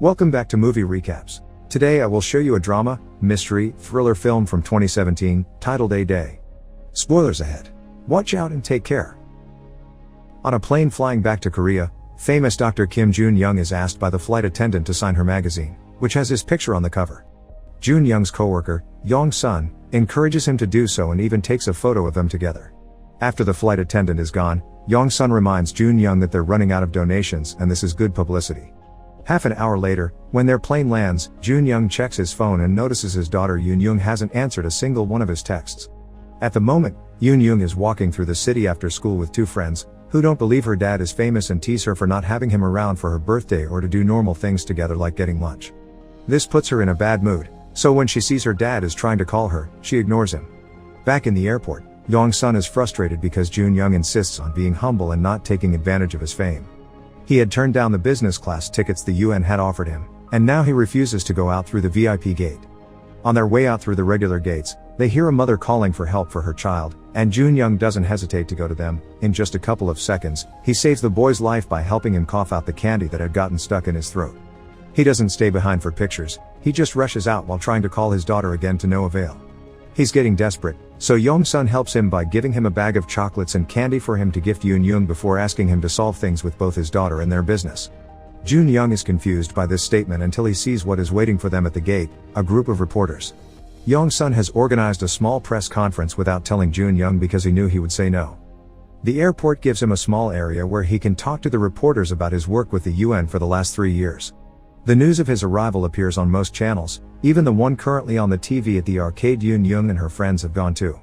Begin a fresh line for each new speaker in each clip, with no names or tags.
Welcome back to Movie Recaps. Today I will show you a drama, mystery, thriller film from 2017, titled A Day. Spoilers ahead. Watch out and take care. On a plane flying back to Korea, famous Dr. Kim Jun-young is asked by the flight attendant to sign her magazine, which has his picture on the cover. Jun-young's coworker, Yong-sun, encourages him to do so and even takes a photo of them together. After the flight attendant is gone, Yong-sun reminds Jun-young that they're running out of donations and this is good publicity. Half an hour later, when their plane lands, Jun-young checks his phone and notices his daughter Yoon-young hasn't answered a single one of his texts. At the moment, Yoon-young is walking through the city after school with two friends, who don't believe her dad is famous and tease her for not having him around for her birthday or to do normal things together like getting lunch. This puts her in a bad mood, so when she sees her dad is trying to call her, she ignores him. Back in the airport, Yong-sun is frustrated because Jun-young insists on being humble and not taking advantage of his fame. He had turned down the business class tickets the UN had offered him, and now he refuses to go out through the VIP gate. On their way out through the regular gates, they hear a mother calling for help for her child, and Jun-young doesn't hesitate to go to them. In just a couple of seconds, he saves the boy's life by helping him cough out the candy that had gotten stuck in his throat. He doesn't stay behind for pictures, he just rushes out while trying to call his daughter again to no avail. He's getting desperate, so Yong-sun helps him by giving him a bag of chocolates and candy for him to gift Yoon-young before asking him to solve things with both his daughter and their business. Jun-young is confused by this statement until he sees what is waiting for them at the gate, a group of reporters. Yong-sun has organized a small press conference without telling Jun-young because he knew he would say no. The airport gives him a small area where he can talk to the reporters about his work with the UN for the last 3 years. The news of his arrival appears on most channels, even the one currently on the TV at the arcade. Yoon-young and her friends have gone too.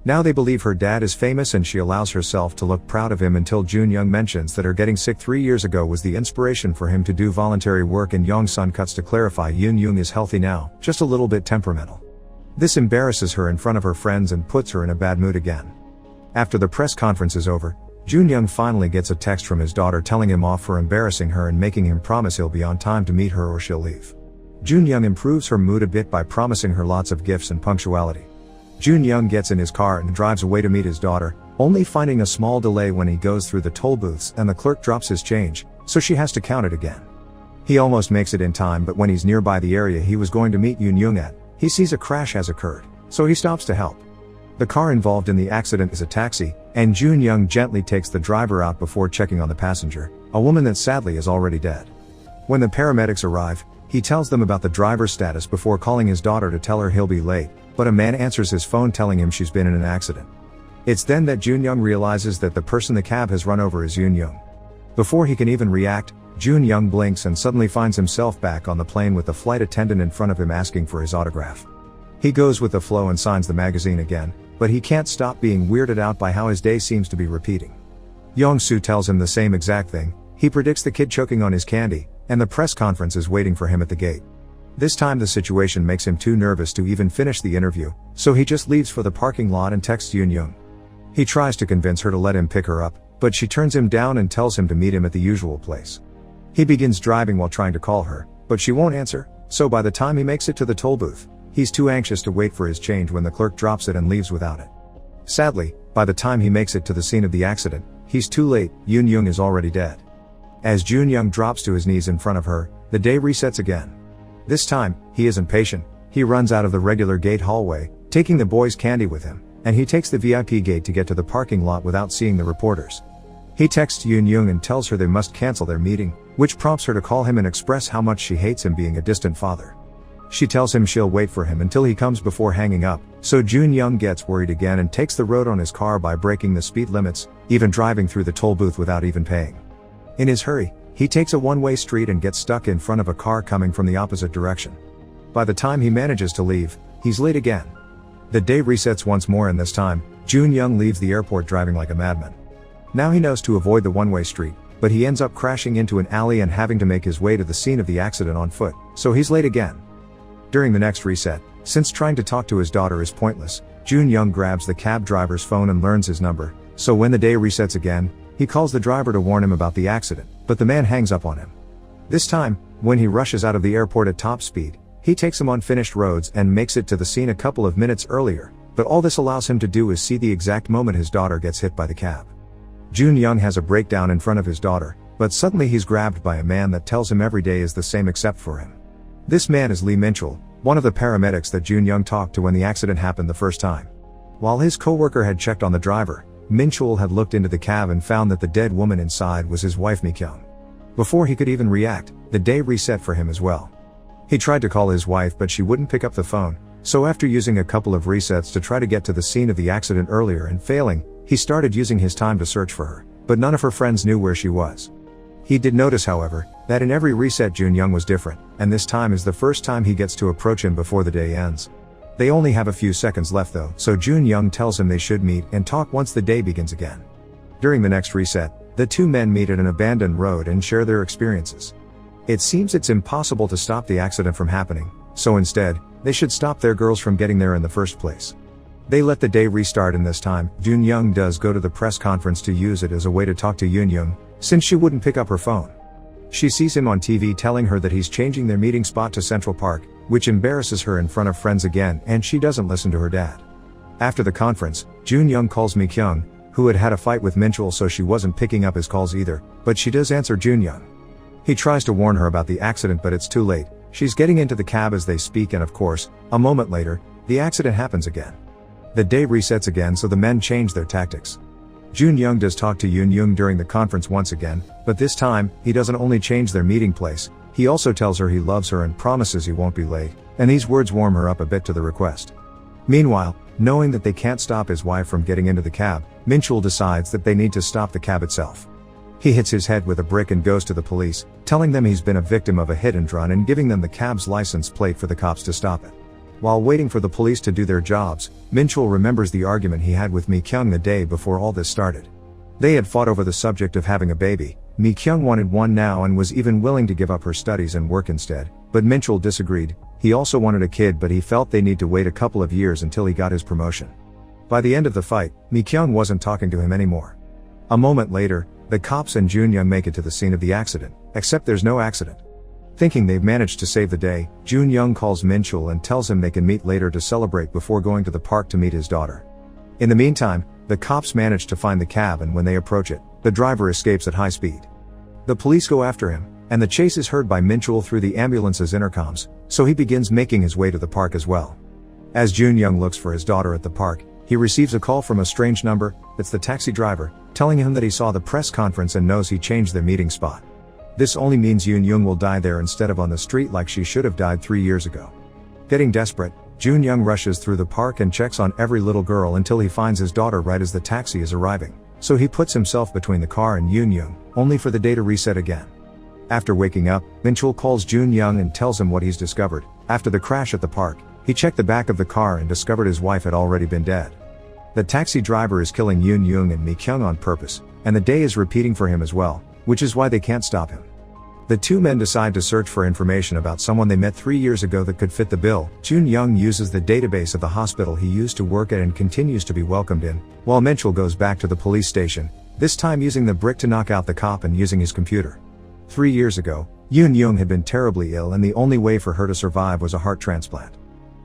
Now they believe her dad is famous and she allows herself to look proud of him until Jun-young mentions that her getting sick 3 years ago was the inspiration for him to do voluntary work, and Yong-sun cuts to clarify Yoon-young is healthy now, just a little bit temperamental. This embarrasses her in front of her friends and puts her in a bad mood again. After the press conference is over, Jun-young finally gets a text from his daughter telling him off for embarrassing her and making him promise he'll be on time to meet her or she'll leave. Jun-young improves her mood a bit by promising her lots of gifts and punctuality. Jun-young gets in his car and drives away to meet his daughter, only finding a small delay when he goes through the toll booths and the clerk drops his change, so she has to count it again. He almost makes it in time, but when he's nearby the area he was going to meet Yoon-young at, he sees a crash has occurred, so he stops to help. The car involved in the accident is a taxi, and Jun-young gently takes the driver out before checking on the passenger, a woman that sadly is already dead. When the paramedics arrive, he tells them about the driver's status before calling his daughter to tell her he'll be late, but a man answers his phone telling him she's been in an accident. It's then that Jun-young realizes that the person the cab has run over is Yoon-young. Before he can even react, Jun-young blinks and suddenly finds himself back on the plane with the flight attendant in front of him asking for his autograph. He goes with the flow and signs the magazine again, but he can't stop being weirded out by how his day seems to be repeating. Yong-soo tells him the same exact thing. He predicts the kid choking on his candy, and the press conference is waiting for him at the gate. This time the situation makes him too nervous to even finish the interview, so he just leaves for the parking lot and texts Yoon-young. He tries to convince her to let him pick her up, but she turns him down and tells him to meet him at the usual place. He begins driving while trying to call her, but she won't answer, so by the time he makes it to the toll booth, he's too anxious to wait for his change when the clerk drops it and leaves without it. Sadly, by the time he makes it to the scene of the accident, he's too late. Yoon-young is already dead. As Jun-young drops to his knees in front of her, the day resets again. This time, he isn't patient. He runs out of the regular gate hallway, taking the boy's candy with him, and he takes the VIP gate to get to the parking lot without seeing the reporters. He texts Yoon-young and tells her they must cancel their meeting, which prompts her to call him and express how much she hates him being a distant father. She tells him she'll wait for him until he comes before hanging up, so Jun-young gets worried again and takes the road on his car by breaking the speed limits, even driving through the toll booth without even paying. In his hurry, he takes a one-way street and gets stuck in front of a car coming from the opposite direction. By the time he manages to leave, he's late again. The day resets once more, and this time, Jun-young leaves the airport driving like a madman. Now he knows to avoid the one-way street, but he ends up crashing into an alley and having to make his way to the scene of the accident on foot, so he's late again. During the next reset, since trying to talk to his daughter is pointless, Jun-young grabs the cab driver's phone and learns his number, so when the day resets again, he calls the driver to warn him about the accident, but the man hangs up on him. This time, when he rushes out of the airport at top speed, he takes some unfinished roads and makes it to the scene a couple of minutes earlier, but all this allows him to do is see the exact moment his daughter gets hit by the cab. Jun-young has a breakdown in front of his daughter, But suddenly he's grabbed by a man that tells him every day is the same except for him. This man is Lee Minchul, one of the paramedics that Jun Young talked to when the accident happened the first time. While his co-worker had checked on the driver, Minchul had looked into the cab and found that the dead woman inside was his wife Mi-kyung. Before he could even react, the day reset for him as well. He tried to call his wife but she wouldn't pick up the phone, so after using a couple of resets to try to get to the scene of the accident earlier and failing, he started using his time to search for her, but none of her friends knew where she was. He did notice, however, that in every reset Jun Young was different, and this time is the first time he gets to approach him before the day ends. They only have a few seconds left though, so Jun Young tells him they should meet and talk once the day begins again. During the next reset, the two men meet at an abandoned road and share their experiences. It seems it's impossible to stop the accident from happening, so instead, they should stop their girls from getting there in the first place. They let the day restart, and this time, Jun Young does go to the press conference to use it as a way to talk to Yoon Young, since she wouldn't pick up her phone. She sees him on TV telling her that he's changing their meeting spot to Central Park, which embarrasses her in front of friends again, and she doesn't listen to her dad. After the conference, Jun Young calls Mi-kyung, who had had a fight with Minchul, so she wasn't picking up his calls either, but she does answer Jun Young. He tries to warn her about the accident but it's too late. She's getting into the cab as they speak, and of course, a moment later, the accident happens again. The day resets again, so the men change their tactics. Jun Young does talk to Yoon Young during the conference once again, but this time, he doesn't only change their meeting place, he also tells her he loves her and promises he won't be late, and these words warm her up a bit to the request. Meanwhile, knowing that they can't stop his wife from getting into the cab, Minchul decides that they need to stop the cab itself. He hits his head with a brick and goes to the police, telling them he's been a victim of a hit and run and giving them the cab's license plate for the cops to stop it. While waiting for the police to do their jobs, Minchul remembers the argument he had with Mi-kyung the day before all this started. They had fought over the subject of having a baby. Mi-kyung wanted one now and was even willing to give up her studies and work instead, but Minchul disagreed. He also wanted a kid, but he felt they need to wait a couple of years until he got his promotion. By the end of the fight, Mi-kyung wasn't talking to him anymore. A moment later, the cops and Jun Young make it to the scene of the accident, except there's no accident. Thinking they've managed to save the day, Jun Young calls Minchul and tells him they can meet later to celebrate before going to the park to meet his daughter. In the meantime, the cops manage to find the cab, and when they approach it, the driver escapes at high speed. The police go after him, and the chase is heard by Minchul through the ambulance's intercoms, so he begins making his way to the park as well. As Jun Young looks for his daughter at the park, he receives a call from a strange number. It's the taxi driver, telling him that he saw the press conference and knows he changed their meeting spot. This only means Yoon Young will die there instead of on the street like she should have died 3 years ago. Getting desperate, Jun Young rushes through the park and checks on every little girl until he finds his daughter right as the taxi is arriving, so he puts himself between the car and Yoon Young, only for the day to reset again. After waking up, Minchul calls Jun Young and tells him what he's discovered. After the crash at the park, he checked the back of the car and discovered his wife had already been dead. The taxi driver is killing Yoon Young and Mi-kyung on purpose, and the day is repeating for him as well, which is why they can't stop him. The two men decide to search for information about someone they met 3 years ago that could fit the bill. Jun Young uses the database of the hospital he used to work at and continues to be welcomed in, while Minchul goes back to the police station, this time using the brick to knock out the cop and using his computer. 3 years ago, Yoon Young had been terribly ill and the only way for her to survive was a heart transplant.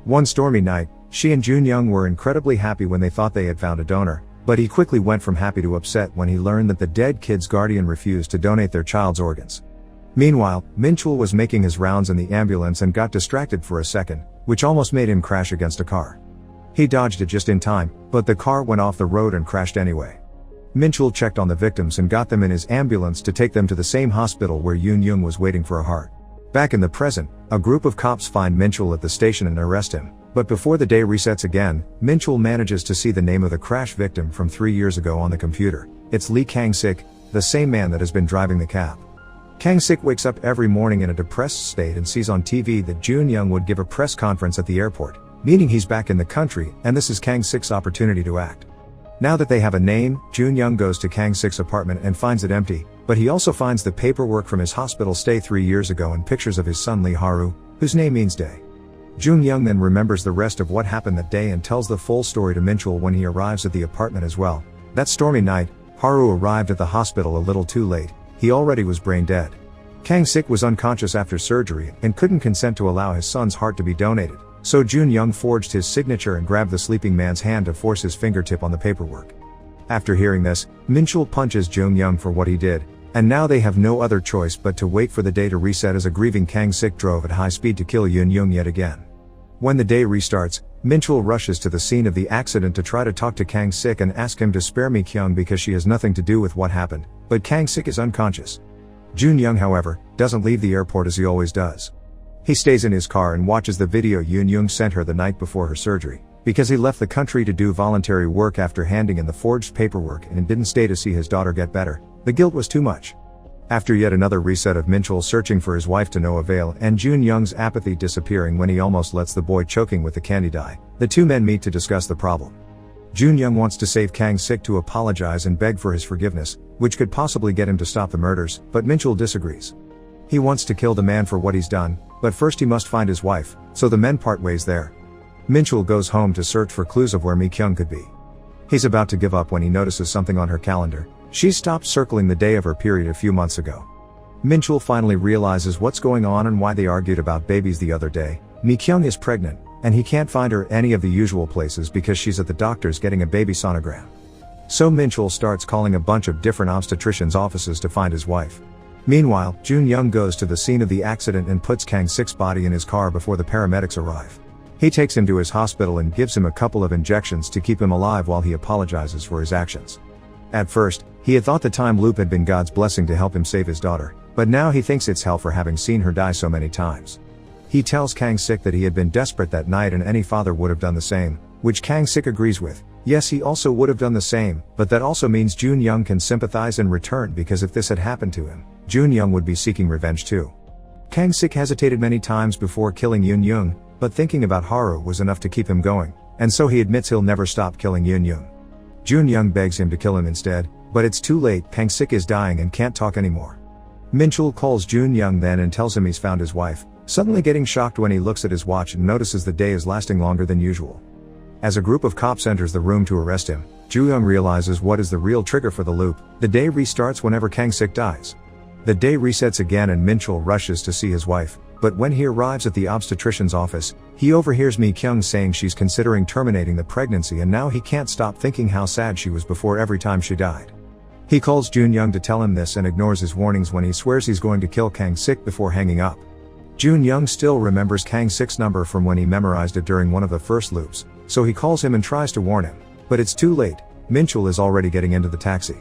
One stormy night, she and Jun Young were incredibly happy when they thought they had found a donor, but he quickly went from happy to upset when he learned that the dead kid's guardian refused to donate their child's organs. Meanwhile, Minchul was making his rounds in the ambulance and got distracted for a second, which almost made him crash against a car. He dodged it just in time, but the car went off the road and crashed anyway. Minchul checked on the victims and got them in his ambulance to take them to the same hospital where Yoon Young was waiting for a heart. Back in the present, a group of cops find Minchul at the station and arrest him, but before the day resets again, Minchul manages to see the name of the crash victim from 3 years ago on the computer. It's Lee Kang-sik, the same man that has been driving the cab. Kang-sik wakes up every morning in a depressed state and sees on TV that Jun Young would give a press conference at the airport, meaning he's back in the country, and this is Kang-sik's opportunity to act. Now that they have a name, Jun Young goes to Kang-sik's apartment and finds it empty, but he also finds the paperwork from his hospital stay 3 years ago and pictures of his son Lee Haru, whose name means day. Jun Young then remembers the rest of what happened that day and tells the full story to Minchul when he arrives at the apartment as well. That stormy night, Haru arrived at the hospital a little too late. He already was brain dead. Kang-sik was unconscious after surgery and couldn't consent to allow his son's heart to be donated, so Jun Young forged his signature and grabbed the sleeping man's hand to force his fingertip on the paperwork. After hearing this, Minchul punches Jun Young for what he did, And now they have no other choice but to wait for the day to reset as a grieving Kang Sik drove at high speed to kill Yoon Young yet again. When the day restarts, Minchul rushes to the scene of the accident to try to talk to Kang Sik and ask him to spare Mi Kyung because she has nothing to do with what happened, but Kang Sik is unconscious. Jun Young, however, doesn't leave the airport as he always does. He stays in his car and watches the video Yoon Young sent her the night before her surgery, because he left the country to do voluntary work after handing in the forged paperwork and didn't stay to see his daughter get better. The guilt was too much. After yet another reset of Minchul searching for his wife to no avail and Jun Young's apathy disappearing when he almost lets the boy choking with the candy dye, the two men meet to discuss the problem. Jun Young wants to save Kang Sik to apologize and beg for his forgiveness, which could possibly get him to stop the murders, but Minchul disagrees. He wants to kill the man for what he's done, but first he must find his wife, so the men part ways there. Minchul goes home to search for clues of where Mi Kyung could be. He's about to give up when he notices something on her calendar. She's stopped circling the day of her period a few months ago. Minchul finally realizes what's going on and why they argued about babies the other day. Mi Kyung is pregnant, and he can't find her any of the usual places because she's at the doctor's getting a baby sonogram. So Minchul starts calling a bunch of different obstetricians' offices to find his wife. Meanwhile, Jun Young goes to the scene of the accident and puts Kang Sik's body in his car before the paramedics arrive. He takes him to his hospital and gives him a couple of injections to keep him alive while he apologizes for his actions. At first, he had thought the time loop had been God's blessing to help him save his daughter, but now he thinks it's hell for having seen her die so many times. He tells Kang Sik that he had been desperate that night and any father would have done the same, which Kang Sik agrees with. Yes, he also would have done the same, but that also means Jun Young can sympathize in return because if this had happened to him, Jun Young would be seeking revenge too. Kang Sik hesitated many times before killing Yoon Young, but thinking about Haru was enough to keep him going, and so he admits he'll never stop killing Yoon Young. Jun Young begs him to kill him instead, but it's too late. Kang Sik is dying and can't talk anymore. Minchul calls Jun Young then and tells him he's found his wife, suddenly getting shocked when he looks at his watch and notices the day is lasting longer than usual. As a group of cops enters the room to arrest him, Jun Young realizes what is the real trigger for the loop. The day restarts whenever Kang Sik dies. The day resets again and Minchul rushes to see his wife, but when he arrives at the obstetrician's office, he overhears Mi Kyung saying she's considering terminating the pregnancy and now he can't stop thinking how sad she was before every time she died. He calls Jun Young to tell him this and ignores his warnings when he swears he's going to kill Kang Sik before hanging up. Jun Young still remembers Kang Sik's number from when he memorized it during one of the first loops, so he calls him and tries to warn him, but it's too late. Minchul is already getting into the taxi.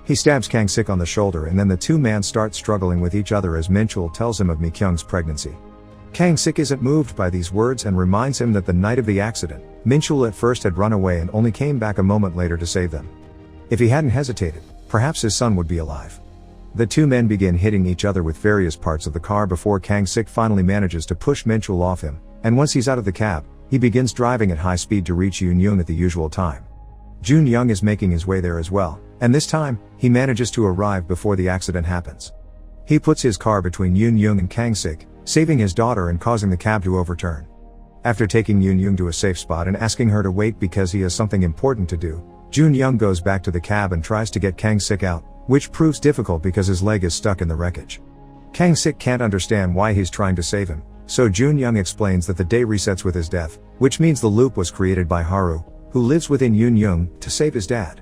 He stabs Kang Sik on the shoulder and then the two men start struggling with each other as Minchul tells him of Mi Kyung's pregnancy. Kang Sik isn't moved by these words and reminds him that the night of the accident, Minchul at first had run away and only came back a moment later to save them. If he hadn't hesitated, perhaps his son would be alive. The two men begin hitting each other with various parts of the car before Kang Sik finally manages to push Minchul off him, and once he's out of the cab, he begins driving at high speed to reach Yoon Young at the usual time. Jun Young is making his way there as well, and this time, he manages to arrive before the accident happens. He puts his car between Yoon Young and Kang Sik, saving his daughter and causing the cab to overturn. After taking Yoon Young to a safe spot and asking her to wait because he has something important to do, Jun Young goes back to the cab and tries to get Kang Sik out, which proves difficult because his leg is stuck in the wreckage. Kang Sik can't understand why he's trying to save him, so Jun Young explains that the day resets with his death, which means the loop was created by Haru, who lives within Yoon Young, to save his dad.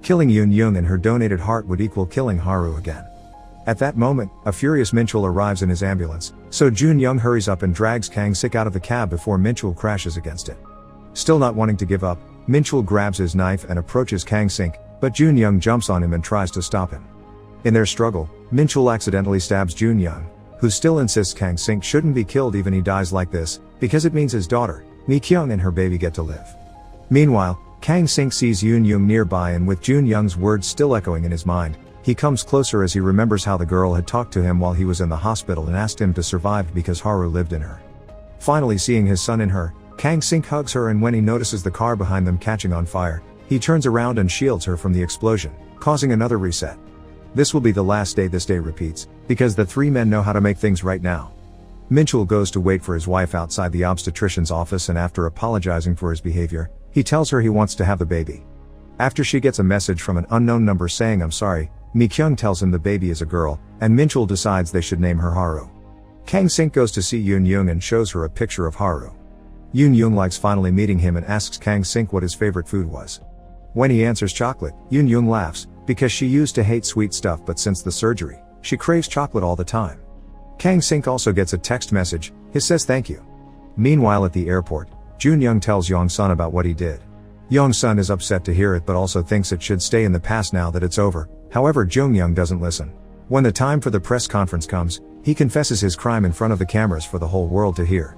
Killing Yoon Young and her donated heart would equal killing Haru again. At that moment, a furious Minchul arrives in his ambulance, so Jun Young hurries up and drags Kang Sik out of the cab before Minchul crashes against it. Still not wanting to give up, Minchul grabs his knife and approaches Kang Sik, but Jun Young jumps on him and tries to stop him. In their struggle, Minchul accidentally stabs Jun Young, who still insists Kang Sik shouldn't be killed even he dies like this, because it means his daughter, Mi Kyung and her baby get to live. Meanwhile, Kang Sik sees Yoon Young nearby and with Jun Young's words still echoing in his mind, he comes closer as he remembers how the girl had talked to him while he was in the hospital and asked him to survive because Haru lived in her. Finally seeing his son in her, Kang Sik hugs her and when he notices the car behind them catching on fire, he turns around and shields her from the explosion, causing another reset. This will be the last day this day repeats, because the three men know how to make things right now. Minchul goes to wait for his wife outside the obstetrician's office and after apologizing for his behavior, he tells her he wants to have the baby. After she gets a message from an unknown number saying I'm sorry, Mi Kyung tells him the baby is a girl, and Minchul decides they should name her Haru. Kang Sik goes to see Yoon Young and shows her a picture of Haru. Yoon Young likes finally meeting him and asks Kang Sik what his favorite food was. When he answers chocolate, Yoon Young laughs, because she used to hate sweet stuff, but since the surgery, she craves chocolate all the time. Kang Sink also gets a text message. He says thank you. Meanwhile at the airport, Jun Young tells Yong Sun about what he did. Yong Sun is upset to hear it but also thinks it should stay in the past now that it's over. However, Jung Young doesn't listen. When the time for the press conference comes, he confesses his crime in front of the cameras for the whole world to hear.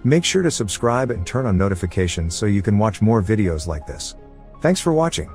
Make sure to subscribe and turn on notifications so you can watch more videos like this. Thanks for watching.